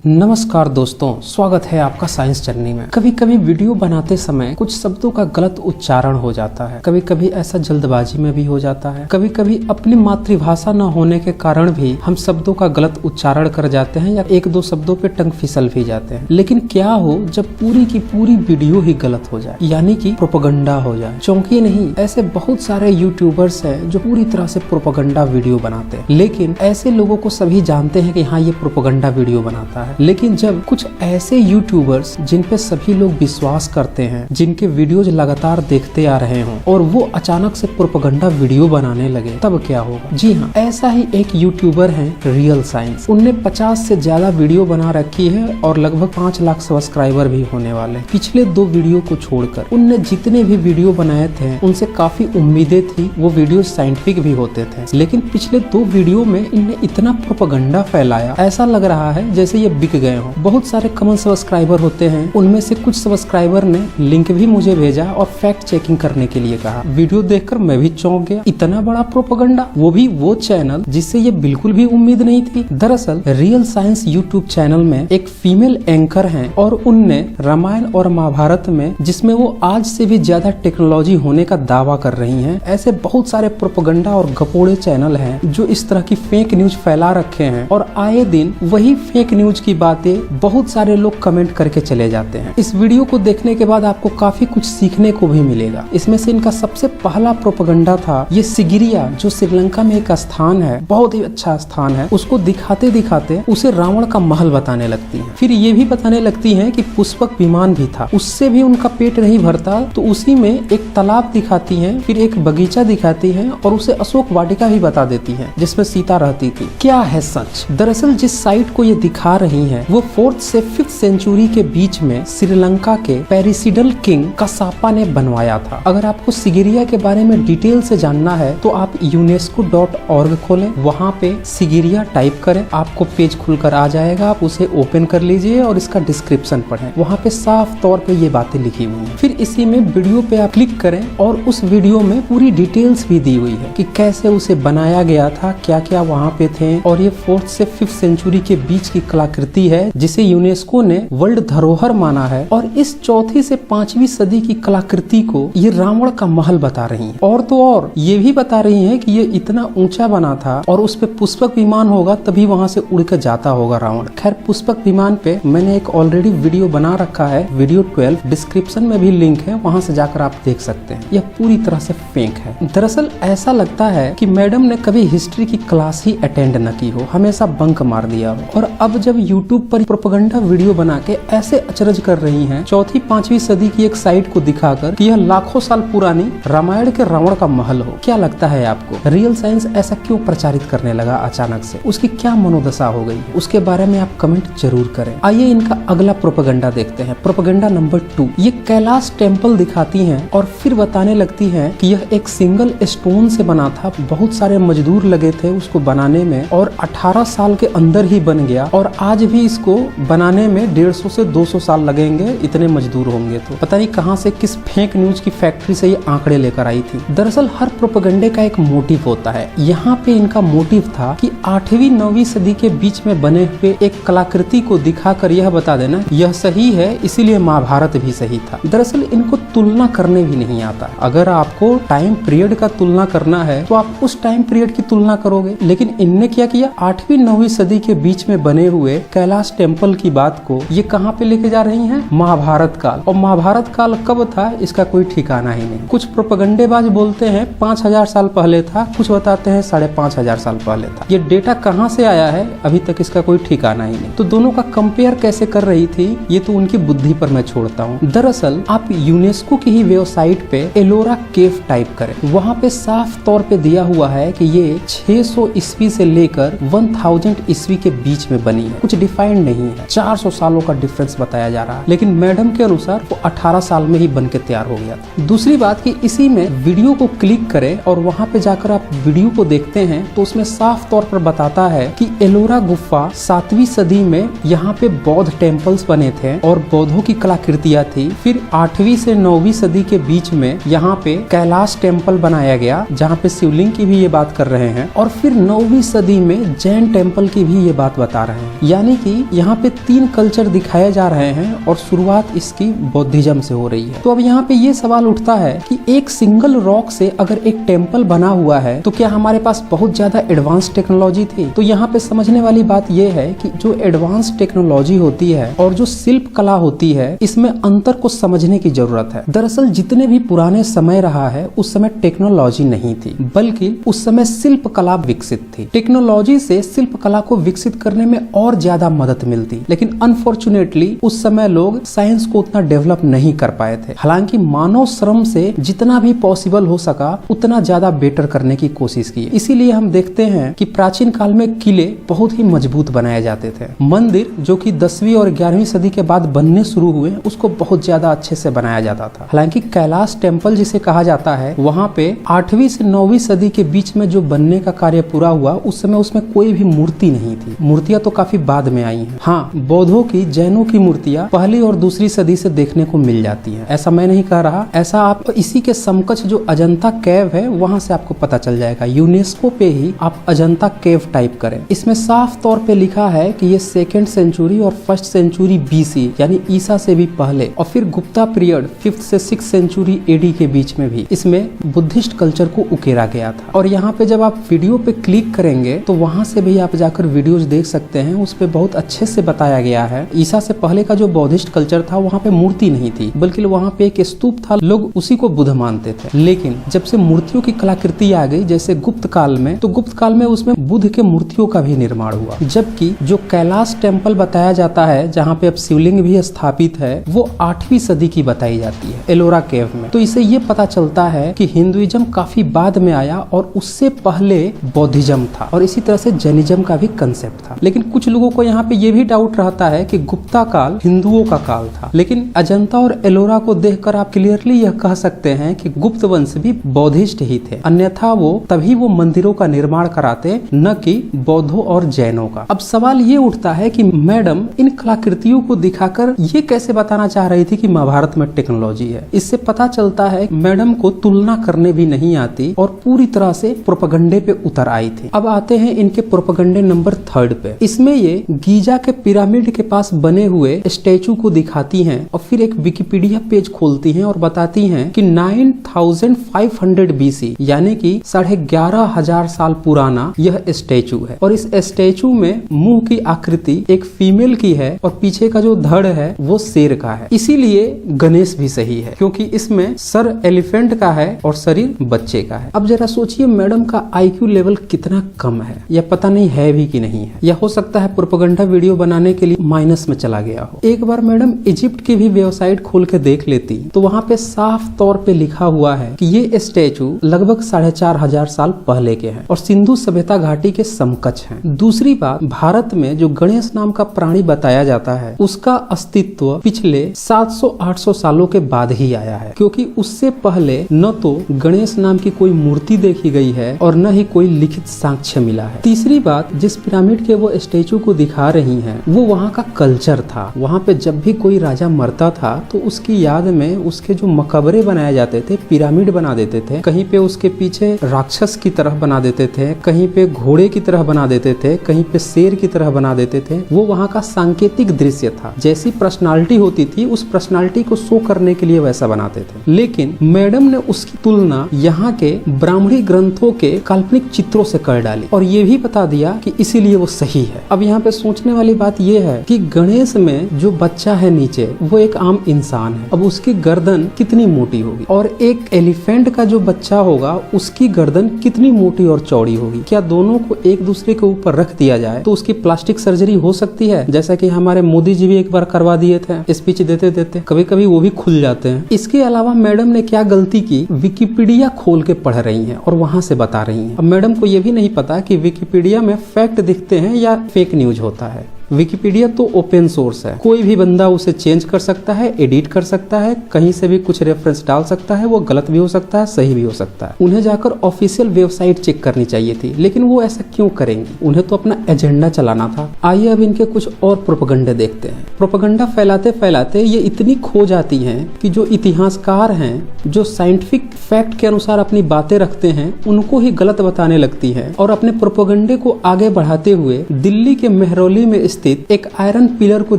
नमस्कार दोस्तों, स्वागत है आपका साइंस जर्नी में। कभी कभी वीडियो बनाते समय कुछ शब्दों का गलत उच्चारण हो जाता है, कभी कभी ऐसा जल्दबाजी में भी हो जाता है, कभी कभी अपनी मातृभाषा न होने के कारण भी हम शब्दों का गलत उच्चारण कर जाते हैं या एक दो शब्दों पे टंग फिसल भी जाते हैं। लेकिन क्या हो जब पूरी की पूरी वीडियो ही गलत हो जाए, यानी कि प्रोपेगेंडा हो जाए। चौंकिए नहीं, ऐसे बहुत सारे यूट्यूबर्स हैं जो पूरी तरह से प्रोपेगेंडा वीडियो बनाते हैं, लेकिन ऐसे लोगों को सभी जानते हैं कि हाँ, ये प्रोपेगेंडा वीडियो बनाता है। लेकिन जब कुछ ऐसे यूट्यूबर्स जिन पे सभी लोग विश्वास करते हैं, जिनके वीडियोज लगातार देखते आ रहे हों और वो अचानक से प्रोपेगेंडा वीडियो बनाने लगे, तब क्या होगा? जी हाँ, ऐसा ही एक यूट्यूबर है रियल साइंस। उनने 50 से ज्यादा वीडियो बना रखी है और लगभग 5 लाख सब्सक्राइबर भी होने वाले। पिछले 2 वीडियो को छोड़कर उनने जितने भी वीडियो बनाए थे उनसे काफी उम्मीदें थी, वो वीडियो साइंटिफिक भी होते थे। लेकिन पिछले 2 वीडियो में इनने इतना प्रोपेगेंडा फैलाया, ऐसा लग रहा है जैसे ये बिक गए हो। बहुत सारे कॉमन सब्सक्राइबर होते हैं, उनमें से कुछ सब्सक्राइबर ने लिंक भी मुझे भेजा और फैक्ट चेकिंग करने के लिए कहा। वीडियो देखकर मैं भी चौंक गया, इतना बड़ा प्रोपेगेंडा, वो भी वो चैनल जिससे ये बिल्कुल भी उम्मीद नहीं थी। दरअसल रियल साइंस यूट्यूब चैनल में एक फीमेल एंकर हैं और उनने रामायण और महाभारत में, जिसमें वो आज से भी ज्यादा टेक्नोलॉजी होने का दावा कर रही हैं, ऐसे बहुत सारे प्रोपेगेंडा और गपोड़े चैनल हैं जो इस तरह की फेक न्यूज फैला रखे हैं और आए दिन वही फेक न्यूज की बातें बहुत सारे लोग कमेंट करके चले जाते हैं। इस वीडियो को देखने के बाद आपको काफी कुछ सीखने को भी मिलेगा। इसमें से इनका सबसे पहला प्रोपेगेंडा था ये सिगिरिया, जो श्रीलंका में एक स्थान है, बहुत ही अच्छा स्थान है, उसको दिखाते दिखाते उसे रावण का महल बताने लगती है। फिर ये भी बताने लगती है कि पुष्पक विमान भी था, उससे भी उनका पेट नहीं भरता, तो उसी में एक तालाब दिखाती है, फिर एक बगीचा दिखाती है और उसे अशोक वाटिका भी बता देती है जिसमें सीता रहती थी। क्या है सच? दरअसल जिस साइट को ये दिखा रही है वो 4th से 5th सेंचुरी के बीच में श्रीलंका के पेरिसिडल किंग कसापा ने बनवाया था। अगर आपको सिगिरिया के बारे में डिटेल से जानना है तो आप unesco.org खोलें, वहाँ पे सिगिरिया टाइप करें, आपको पेज खुलकर आ जाएगा, आप उसे ओपन कर लीजिए और इसका डिस्क्रिप्शन पढ़ें, वहाँ पे साफ तौर पे ये बातें लिखी हुई हैं। फिर इसी में वीडियो पे आप क्लिक करें और उस वीडियो में पूरी डिटेल्स भी दी हुई है कि कैसे उसे बनाया गया था, क्या क्या वहाँ पे थे, और ये 4th से 5th सेंचुरी के बीच की कलाकृति है जिसे यूनेस्को ने वर्ल्ड धरोहर माना है। और इस 4वीं से 5वीं सदी की कलाकृति को ये रावण का महल बता रही है। और तो और ये भी बता रही है कि ये इतना ऊंचा बना था और उस पे पुष्पक विमान होगा, तभी वहां से उड़ कर जाता होगा रावण। खैर, पुष्पक विमान पे मैंने एक ऑलरेडी वीडियो बना रखा है, वीडियो 12, डिस्क्रिप्शन में भी लिंक है, वहां से जाकर आप देख सकते हैं। यह पूरी तरह से फेक है। दरअसल ऐसा लगता है कि मैडम ने कभी हिस्ट्री की क्लास ही अटेंड न की हो, हमेशा बंक मार दिया हो, और अब जब यूट्यूब पर प्रोपेगेंडा वीडियो बना के ऐसे अचरज कर रही हैं 4वीं 5वीं सदी की एक साइट को दिखाकर कि यह लाखों साल पुरानी रामायण के रावण का महल हो। क्या लगता है आपको? रियल साइंस ऐसा क्यों प्रचारित करने लगा अचानक से? उसकी क्या मनोदशा हो गई? उसके बारे में आप कमेंट जरूर करें। आइए इनका अगला प्रोपेगेंडा देखते हैं। प्रोपेगेंडा नंबर 2, ये कैलाश टेम्पल दिखाती हैं और फिर बताने लगती हैं कि यह एक सिंगल स्टोन से बना था, बहुत सारे मजदूर लगे थे उसको बनाने में और 18 साल के अंदर ही बन गया, और आज भी इसको बनाने में 150 से 200 साल लगेंगे, इतने मजदूर होंगे। तो पता नहीं कहां से, किस फेक न्यूज की फैक्ट्री से ये आंकड़े लेकर आई थी। दरअसल हर प्रोपेगेंडे का एक मोटिव होता है। यहाँ पे इनका मोटिव था कि 8वीं 9वीं सदी के बीच में बने हुए एक कलाकृति को दिखाकर यह बता देना यह सही है, इसीलिए महाभारत भी सही था। दरअसल इनको तुलना करने भी नहीं आता। अगर आपको टाइम पीरियड का तुलना करना है तो आप उस टाइम पीरियड की तुलना करोगे, लेकिन इनने क्या किया, 8वीं 9वीं सदी के बीच में बने हुए कैलाश टेम्पल की बात को ये कहाँ पे लेके जा रही हैं? महाभारत काल। और महाभारत काल कब था इसका कोई ठिकाना ही नहीं। कुछ प्रोपेगेंडेबाज बोलते हैं 5000 साल पहले था, कुछ बताते हैं 5500 साल पहले था। ये डेटा कहाँ से आया है अभी तक इसका कोई ठिकाना ही नहीं। तो दोनों का कंपेयर कैसे कर रही थी ये तो उनकी बुद्धि पर मैं छोड़ता हूँ। दरअसल आप यूनेस्को की ही वेबसाइट पे एलोरा केव टाइप करें, वहाँ पे साफ तौर पे दिया हुआ है कि ये 600 ईस्वी से लेकर 1000 ईस्वी के बीच में बनी है। कुछ डिफाइंड नहीं है, 400 सालों का डिफरेंस बताया जा रहा है, लेकिन मैडम के अनुसार वो 18 साल में ही बन के तैयार हो गया था। दूसरी बात कि इसी में वीडियो को क्लिक करें और वहाँ पे जाकर आप वीडियो को देखते हैं तो उसमें साफ तौर पर बताता है कि एलोरा गुफा 7वीं सदी में यहाँ पे बौद्ध टेम्पल्स बने थे और बौद्धों की कलाकृतियां थी। फिर 8वीं से 9वीं सदी के बीच में यहाँ पे कैलाश टेम्पल बनाया गया जहाँ पे शिवलिंग की भी ये बात कर रहे हैं, और फिर 9वीं सदी में जैन टेम्पल की भी ये बात बता रहे हैं। यानी कि यहाँ पे 3 कल्चर दिखाए जा रहे हैं और शुरुआत इसकी बौद्धिज्म से हो रही है। तो अब यहाँ पे ये सवाल उठता है कि एक सिंगल रॉक से अगर एक टेम्पल बना हुआ है तो क्या हमारे पास बहुत ज्यादा एडवांस टेक्नोलॉजी थी? तो यहाँ पे समझने वाली बात ये है कि जो एडवांस टेक्नोलॉजी होती है और जो शिल्प कला होती है, इसमें अंतर को समझने की जरूरत है। दरअसल जितने भी पुराने समय रहा है उस समय टेक्नोलॉजी नहीं थी, बल्कि उस समय शिल्प कला विकसित थी। टेक्नोलॉजी से शिल्प कला को विकसित करने में और ज्यादा मदद मिलती, लेकिन अनफॉर्चुनेटली उस समय लोग साइंस को उतना डेवलप नहीं कर पाए थे। हालांकि मानव श्रम से जितना भी पॉसिबल हो सका उतना ज्यादा बेटर करने की कोशिश की। इसीलिए हम देखते हैं कि प्राचीन काल में किले बहुत ही मजबूत बनाए जाते थे। मंदिर जो कि 10वीं और 11वीं सदी के बाद बनने शुरू हुए, उसको बहुत ज्यादा अच्छे से बनाया जाता था। हालांकि कैलाश टेम्पल जिसे कहा जाता है, वहाँ पे 8वीं से 9वीं सदी के बीच में जो बनने का कार्य पूरा हुआ, उस समय उसमें कोई भी मूर्ति नहीं थी। मूर्तियां तो काफी बाद में आई हैं। हाँ, बौद्धों की, जैनों की मूर्तियां पहली और दूसरी सदी से देखने को मिल जाती हैं। ऐसा मैं नहीं कह रहा, ऐसा आप इसी के समकक्ष जो अजंता केव है वहां से आपको पता चल जाएगा। यूनेस्को पे ही आप अजंता केव टाइप करें, इसमें साफ तौर पे लिखा है कि ये 2nd सेंचुरी और 1st सेंचुरी BC यानी ईसा से भी पहले, और फिर गुप्ता पीरियड 5th से 6th सेंचुरी AD के बीच में भी इसमें बुद्धिस्ट कल्चर को उकेरा गया था। और यहाँ पे जब आप वीडियो पे क्लिक करेंगे तो वहां से भी आप जाकर वीडियोज देख सकते हैं। उस पे बहुत अच्छे से बताया गया है। ईसा से पहले का जो बौद्धिस्ट कल्चर था, वहाँ पे मूर्ति नहीं थी, बल्कि वहाँ पे एक स्तूप था। लोग उसी को बुद्ध मानते थे। लेकिन जब से मूर्तियों की कलाकृति आ गई, जैसे गुप्त काल में, तो गुप्त काल में उसमें बुद्ध के मूर्तियों का भी निर्माण हुआ। जबकि जो कैलाश टेम्पल बताया जाता है, जहाँ पे अब शिवलिंग भी स्थापित है, वो 8वीं सदी की बताई जाती है, एलोरा केव में। तो इससे ये पता चलता है कि हिंदुइज्म काफी बाद में आया और उससे पहले बौद्धिज्म था, और इसी तरह से जैनिज्म का भी कंसेप्ट था। लेकिन कुछ लोगों को यहाँ पे ये भी डाउट रहता है कि गुप्ता काल हिंदुओं का काल था। लेकिन अजंता और एलोरा को देखकर आप क्लियरली यह कह सकते हैं कि गुप्त वंश भी बौद्धिस्ट ही थे, अन्यथा तभी वो मंदिरों का निर्माण कराते, न कि बौद्धों और जैनों का। अब सवाल ये उठता है कि मैडम इन कलाकृतियों को दिखाकर ये कैसे बताना चाह रही थी कि महाभारत में टेक्नोलॉजी है? इससे पता चलता है मैडम को तुलना करने भी नहीं आती और पूरी तरह से प्रोपेगेंडे पे उतर आई थी। अब आते हैं इनके प्रोपेगेंडे नंबर 3 पे। इसमें ये गीजा के पिरामिड के पास बने हुए स्टैचू को दिखाती हैं और फिर एक विकिपीडिया पेज खोलती हैं और बताती हैं कि 9500 BC यानी कि 11,500 साल पुराना यह स्टैचू है। और इस स्टैचू में मुंह की आकृति एक फीमेल की है और पीछे का जो धड़ है वो शेर का है। इसीलिए गणेश भी सही है, क्योंकि इसमें सर एलिफेंट का है और शरीर बच्चे का है। अब जरा सोचिए मैडम का IQ लेवल कितना कम है, या पता नहीं है भी कि नहीं है, या हो सकता है प्रोपेगेंडा वीडियो बनाने के लिए माइनस में चला गया हो। एक बार मैडम इजिप्ट की भी वेबसाइट खोल के देख लेती तो वहाँ पे साफ तौर पे लिखा हुआ है कि ये स्टैचू लगभग 4,500 साल पहले के हैं और सिंधु सभ्यता घाटी के समकक्ष हैं। दूसरी बात, भारत में जो गणेश नाम का प्राणी बताया जाता है, उसका अस्तित्व पिछले 700-800 सालों के बाद ही आया है, क्योंकि उससे पहले न तो गणेश नाम की कोई मूर्ति देखी गई है और न ही कोई लिखित साक्ष्य मिला है। तीसरी बात, जिस पिरामिड के वो स्टैचू को दिखा रही हैं, वो वहाँ का कल्चर था। वहाँ पे जब भी कोई राजा मरता था तो उसकी याद में उसके जो मकबरे बनाए जाते थे, पिरामिड बना देते थे। कहीं पे उसके पीछे राक्षस की तरह बना देते थे, कहीं पे घोड़े की तरह बना देते थे, कहीं पे शेर की तरह बना देते थे। वो वहाँ का सांकेतिक दृश्य था। जैसी पर्सनालिटी होती थी, उस पर्सनालिटी को शो करने के लिए वैसा बनाते थे। लेकिन मैडम ने उसकी तुलना यहाँ के ब्राह्मणी ग्रंथों के काल्पनिक चित्रों से कर डाली और ये भी बता दिया कि इसीलिए वो सही है। अब यहाँ पे सोचने वाली बात ये है कि गणेश में जो बच्चा है नीचे, वो एक आम इंसान है। अब उसकी गर्दन कितनी मोटी होगी, और एक एलिफेंट का जो बच्चा होगा उसकी गर्दन कितनी मोटी और चौड़ी होगी? क्या दोनों को एक दूसरे के ऊपर रख दिया जाए तो उसकी प्लास्टिक सर्जरी हो सकती है, जैसा कि हमारे मोदी जी भी एक बार करवा दिए थे। स्पीच देते देते कभी कभी वो भी खुल जाते हैं। इसके अलावा मैडम ने क्या गलती की, विकिपीडिया खोल के पढ़ रही हैं और वहां से बता रही हैं। अब मैडम को ये भी नहीं पता कि विकिपीडिया में फैक्ट दिखते हैं या फेक न्यूज होता है। विकिपीडिया तो ओपन सोर्स है, कोई भी बंदा उसे चेंज कर सकता है, एडिट कर सकता है, कहीं से भी कुछ रेफरेंस डाल सकता है। वो गलत भी हो सकता है, सही भी हो सकता है। उन्हें जाकर ऑफिशियल वेबसाइट चेक करनी चाहिए थी, लेकिन वो ऐसा क्यों करेंगी? उन्हें तो अपना एजेंडा चलाना था। आइए अब इनके कुछ और प्रोपेगेंडे देखते हैं। प्रोपेगेंडा फैलाते फैलाते ये इतनी खो जाती हैं कि जो इतिहासकार हैं, जो साइंटिफिक फैक्ट के अनुसार अपनी बातें रखते हैं, उनको ही गलत बताने लगती है और अपने प्रोपेगेंडे को आगे बढ़ाते हुए दिल्ली के मेहरौली में स्थित एक आयरन पिलर को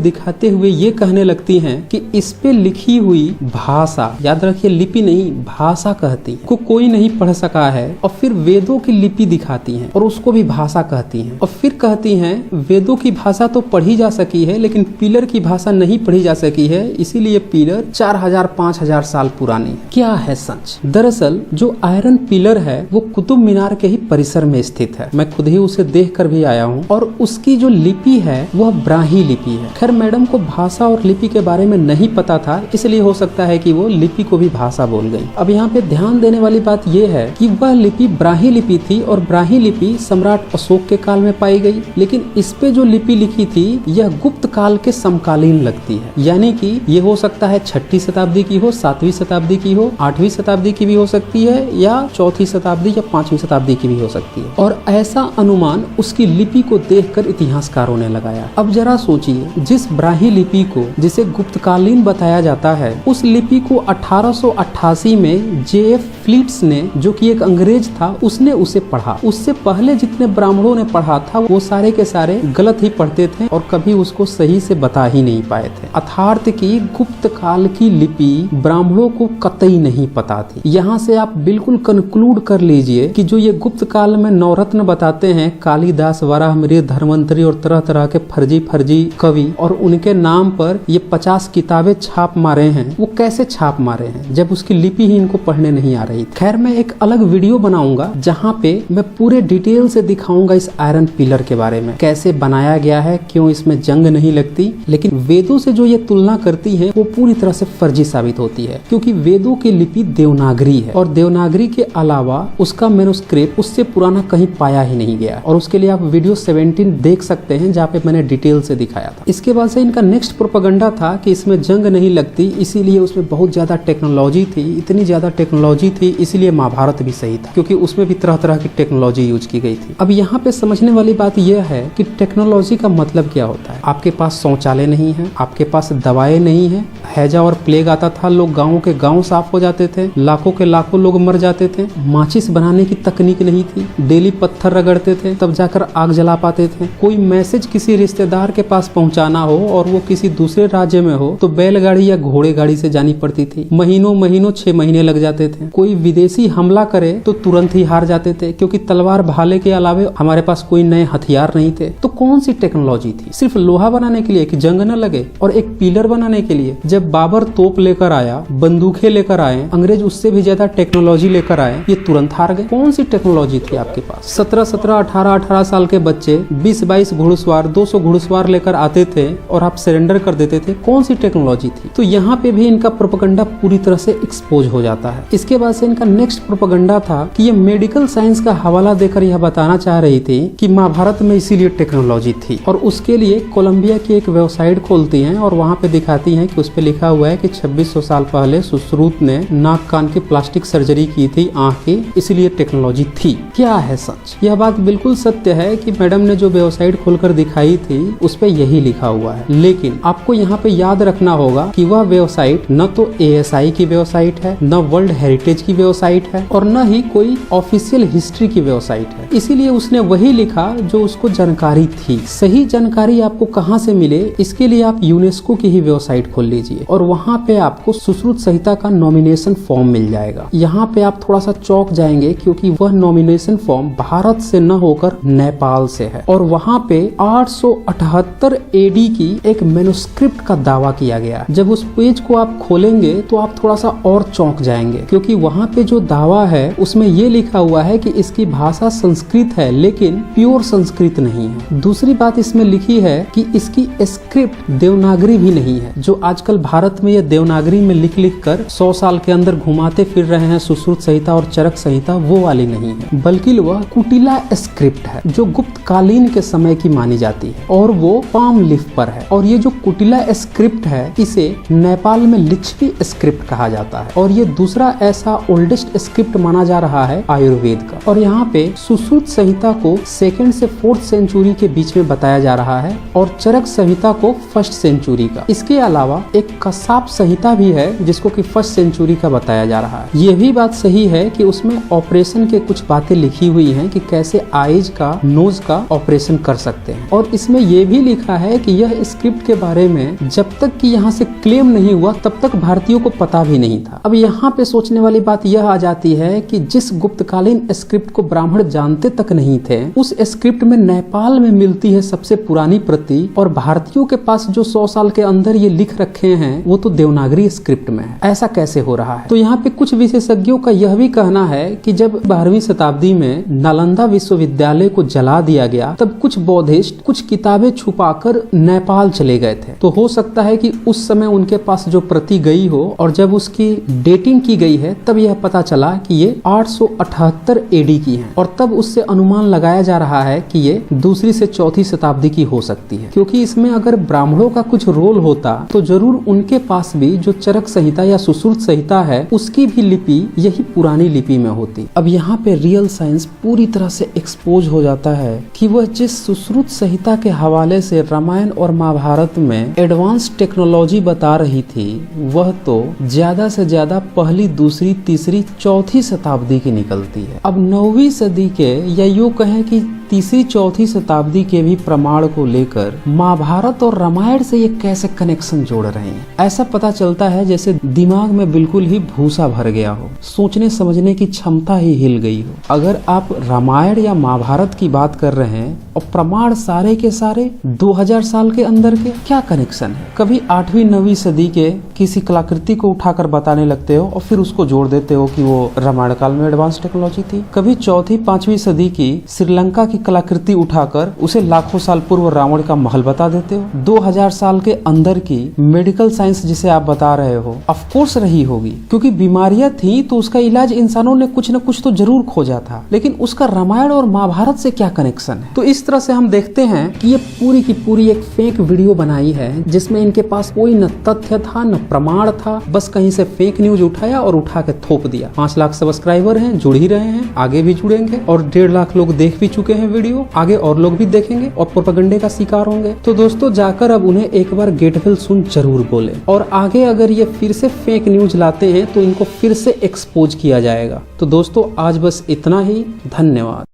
दिखाते हुए ये कहने लगती हैं कि इस पे लिखी हुई भाषा, याद रखिए लिपि नहीं भाषा कहती है, को कोई नहीं पढ़ सका है। और फिर वेदों की लिपि दिखाती हैं और उसको भी भाषा कहती हैं। और फिर कहती हैं वेदों की भाषा तो पढ़ी जा सकी है लेकिन पिलर की भाषा नहीं पढ़ी जा सकी है, इसीलिए पिलर 4000-5000 साल पुरानी है। क्या है सच? दरअसल जो आयरन पिलर है वो कुतुब मीनार के ही परिसर में स्थित है। मैं खुद ही उसे देख कर भी आया हूँ और उसकी जो लिपि है वह ब्राह्मी लिपि है। खैर मैडम को भाषा और लिपि के बारे में नहीं पता था, इसलिए हो सकता है कि वो लिपि को भी भाषा बोल गई। अब यहाँ पे ध्यान देने वाली बात यह है कि वह लिपि ब्राह्मी लिपि थी और ब्राह्मी लिपि सम्राट अशोक के काल में पाई गई, लेकिन इस पे जो लिपि लिखी थी यह गुप्त काल के समकालीन लगती है। यानी कि ये हो सकता है 6वीं शताब्दी की हो, 7वीं शताब्दी की हो, 8वीं शताब्दी की भी हो सकती है, या 4वीं शताब्दी या 5वीं शताब्दी की भी हो सकती है। और ऐसा अनुमान उसकी लिपि को देखकर इतिहासकारों ने लगाया। अब जरा सोचिए, जिस ब्राह्मी लिपि को जिसे गुप्तकालीन बताया जाता है, उस लिपि को 1888 में J.F. फ्लीट्स ने, जो कि एक अंग्रेज था, उसने उसे पढ़ा। उससे पहले जितने ब्राह्मणों ने पढ़ा था वो सारे के सारे गलत ही पढ़ते थे और कभी उसको सही से बता ही नहीं पाए थे। अर्थात की गुप्त काल की लिपि ब्राह्मणों को कतई नहीं पता थी। यहाँ से आप बिल्कुल कंक्लूड कर लीजिए कि जो ये गुप्त काल में नवरत्न बताते हैं, कालिदास, वराहमिहिर, धर्मंतरी और तरह तरह के फर्जी कवि, और उनके नाम पर ये 50 किताबें छाप मारे हैं, वो कैसे छाप मारे हैं जब उसकी लिपि ही इनको पढ़ने नहीं आ रही। खैर मैं एक अलग वीडियो बनाऊंगा जहाँ पे मैं पूरे डिटेल से दिखाऊंगा इस आयरन पिलर के बारे में, कैसे बनाया गया है, क्यों इसमें जंग नहीं लगती। लेकिन वेदों से जो ये तुलना करती है वो पूरी तरह से फर्जी साबित होती है, क्योंकि वेदों की लिपि देवनागरी है और देवनागरी के अलावा उसका मैन्युस्क्रिप्ट उससे पुराना कहीं पाया ही नहीं गया। और उसके लिए आप वीडियो 17 देख सकते हैं जहाँ पे मैंने डिटेल से दिखाया था। इसके बाद से इनका नेक्स्ट प्रोपेगेंडा था कि इसमें जंग नहीं लगती, इसीलिए उसमें बहुत ज्यादा टेक्नोलॉजी थी, इतनी ज्यादा टेक्नोलॉजी थी इसीलिए महाभारत भी सही था, क्योंकि उसमें भी तरह तरह की टेक्नोलॉजी यूज की गई थी। अब यहाँ पे समझने वाली बात यह है कि टेक्नोलॉजी का मतलब क्या होता है। आपके पास शौचालय नहीं है, आपके पास दवाएं नहीं है, हैजा और प्लेग आता था, लोग गाँव के गाँव साफ हो जाते थे, लाखों के लाखों लोग मर जाते थे, माचिस बनाने की तकनीक नहीं थी, डेली पत्थर रगड़ते थे तब जाकर आग जला पाते थे। कोई मैसेज किसी रिश्तेदार के पास पहुंचाना हो और वो किसी दूसरे राज्य में हो तो बैलगाड़ी या घोड़े गाड़ी से जानी पड़ती थी, महीनों 6 महीने लग जाते थे। कोई विदेशी हमला करे तो तुरंत ही हार जाते थे, क्योंकि तलवार भाले के अलावे हमारे पास कोई नए हथियार नहीं थे। तो कौन सी टेक्नोलॉजी थी? सिर्फ लोहा बनाने के लिए कि जंग न लगे, और एक पिलर बनाने के लिए। जब बाबर तोप लेकर आया, बंदूकें लेकर आए, अंग्रेज उससे भी ज्यादा टेक्नोलॉजी लेकर आए, ये तुरंत हार गए। कौन सी टेक्नोलॉजी थी आपके पास? 17, 18 साल के बच्चे 20-22 घुड़सवार, 200 घुड़सवार लेकर आते थे और आप सरेंडर कर देते थे। कौन सी टेक्नोलॉजी थी? तो यहाँ पे भी इनका प्रोपेगेंडा पूरी तरह से एक्सपोज हो जाता है। इसके बाद से इनका नेक्स्ट प्रोपेगेंडा था कि ये मेडिकल साइंस का हवाला देकर यह बताना चाह रही थी कि महाभारत में इसीलिए टेक्नोलॉजी थी, और उसके लिए कोलंबिया की एक वेबसाइट खोलती हैं और वहाँ पे दिखाती हैं कि उस पे लिखा हुआ है कि 2600 साल पहले सुश्रुत ने नाक कान की प्लास्टिक सर्जरी की थी आँख की, इसलिए टेक्नोलॉजी थी। क्या है सच? यह बात बिल्कुल सत्य है कि मैडम ने जो वेबसाइट खोलकर दिखाई थी उस पे यही लिखा हुआ है। लेकिन आपको यहाँ पे याद रखना होगा कि वह वेबसाइट न तो ASI की वेबसाइट है, न वर्ल्ड हेरिटेज की वेबसाइट है, और न ही कोई ऑफिशियल हिस्ट्री की वेबसाइट है। इसीलिए उसने वही लिखा जो उसको जानकारी थी। सही जानकारी आपको कहाँ से मिले, इसके लिए आप यूनेस्को की ही वेबसाइट खोल लीजिए और वहाँ पे आपको सुश्रुत संहिता का नॉमिनेशन फॉर्म मिल जाएगा। यहाँ पे आप थोड़ा सा चौंक जाएंगे क्योंकि वह नॉमिनेशन फॉर्म भारत से न होकर नेपाल से है, और वहाँ पे 878 AD की एक मैन्युस्क्रिप्ट का दावा किया गया। जब उस पेज को आप खोलेंगे तो आप थोड़ा सा और चौंक जाएंगे, क्योंकि वहाँ पे जो दावा है उसमें ये लिखा हुआ है कि इसकी भाषा संस्कृत है, लेकिन प्योर संस्कृत नहीं है। दूसरी बात इसमें लिखी है कि इसकी स्क्रिप्ट देवनागरी भी नहीं है, जो आजकल भारत में ये देवनागरी में लिख कर 100 साल के अंदर घुमाते फिर रहे हैं सुश्रुत संहिता और चरक संहिता, वो वाली नहीं है, बल्कि वह कुटिला स्क्रिप्ट है जो गुप्त कालीन के समय की मानी जाती है, और वो पाम लीफ पर है। और ये जो कुटिला स्क्रिप्ट है इसे नेपाल में लिच्छवी स्क्रिप्ट कहा जाता है, और ये दूसरा ऐसा ओल्डेस्ट स्क्रिप्ट माना जा रहा है आयुर्वेद का। और यहाँ पे सुश्रुत संहिता को 2nd से 4th सेंचुरी के बीच में बताया जा रहा है, और चरक चरक संहिता को फर्स्ट सेंचुरी का। इसके अलावा एक कसाप संहिता भी है जिसको कि फर्स्ट सेंचुरी का बताया जा रहा है। ये भी बात सही है कि उसमें ऑपरेशन के कुछ बातें लिखी हुई हैं कि कैसे आइज का नोज का ऑपरेशन कर सकते हैं। और इसमें यह भी लिखा है कि यह स्क्रिप्ट के बारे में जब तक कि यहाँ से क्लेम नहीं हुआ तब तक भारतीयों को पता भी नहीं था। अब यहाँ पे सोचने वाली बात यह आ जाती है कि जिस गुप्तकालीन स्क्रिप्ट को ब्राह्मण जानते तक नहीं थे, उस स्क्रिप्ट में नेपाल में मिलती है सबसे पुरानी प्रति, और भारतीयों के पास जो 100 साल के अंदर ये लिख रखे हैं वो तो देवनागरी स्क्रिप्ट में है। ऐसा कैसे हो रहा है? तो यहाँ पे कुछ विशेषज्ञों का यह भी कहना है कि जब 12वीं शताब्दी में नालंदा विश्वविद्यालय को जला दिया गया तब कुछ बौद्धिस्ट कुछ किताबें छुपाकर नेपाल चले गए थे। तो हो सकता है कि उस समय उनके पास जो प्रति गई हो और जब उसकी डेटिंग की गई है तब यह पता चला कि ये 878 एडी की है, और तब उससे अनुमान लगाया जा रहा है कि ये दूसरी से चौथी शताब्दी की हो सकती है। क्योंकि इसमें अगर ब्राह्मणों का कुछ रोल होता तो जरूर उनके पास भी जो चरक संहिता या सुश्रुत संहिता है उसकी भी लिपि यही पुरानी लिपि में होती। अब यहाँ पे रियल साइंस पूरी तरह से एक्सपोज हो जाता है कि वह जिस सुश्रुत संहिता के हवाले से रामायण और महाभारत में एडवांस टेक्नोलॉजी बता रही थी वह तो ज्यादा से ज्यादा पहली, दूसरी, तीसरी, चौथी शताब्दी की निकलती है। अब 9वीं सदी के या यूं कहें कि तीसरी, चौथी शताब्दी के भी प्रमाण को लेकर महाभारत और रामायण से ये कैसे कनेक्शन जोड़ रहे हैं। ऐसा पता चलता है जैसे दिमाग में बिल्कुल ही भूसा भर गया हो, सोचने समझने की क्षमता ही हिल गई हो। अगर आप रामायण या महाभारत की बात कर रहे हैं और प्रमाण सारे के सारे 2000 साल के अंदर के, क्या कनेक्शन है? कभी 8वीं 9वीं सदी के किसी कलाकृति को उठाकर बताने लगते हो और फिर उसको जोड़ देते हो कि वो रामायण काल में एडवांस टेक्नोलॉजी थी। कभी 4वीं 5वीं सदी की श्रीलंका की कलाकृति उठाकर उसे लाखों साल पूर्व रावण का महल बता देते हो। 2000 साल के अंदर की मेडिकल साइंस जिसे आप बता रहे हो ऑफ कोर्स रही होगी, क्योंकि बीमारियां थी तो उसका इलाज इंसानों ने कुछ न कुछ तो जरूर खोजा था, लेकिन उसका रामायण और महाभारत से क्या कनेक्शन है? तो इस तरह से हम देखते हैं कि ये पूरी की पूरी एक फेक वीडियो बनाई है जिसमें इनके पास कोई न तथ्य था न प्रमाण था, बस कहीं से फेक न्यूज उठाया और उठा के थोप दिया। 5 लाख सब्सक्राइबर हैं, जुड़ ही रहे हैं, आगे भी जुड़ेंगे, और 1.5 लाख लोग देख भी चुके हैं वीडियो, आगे और लोग भी देखेंगे और प्रोपेगेंडे का शिकार होंगे। तो दोस्तों जाकर अब उन्हें एक बार गेट वेल सुन जरूर बोले, और आगे अगर ये फिर से फेक न्यूज लाते हैं तो इनको फिर से एक्सपोज किया जाएगा। तो दोस्तों आज बस इतना ही, धन्यवाद।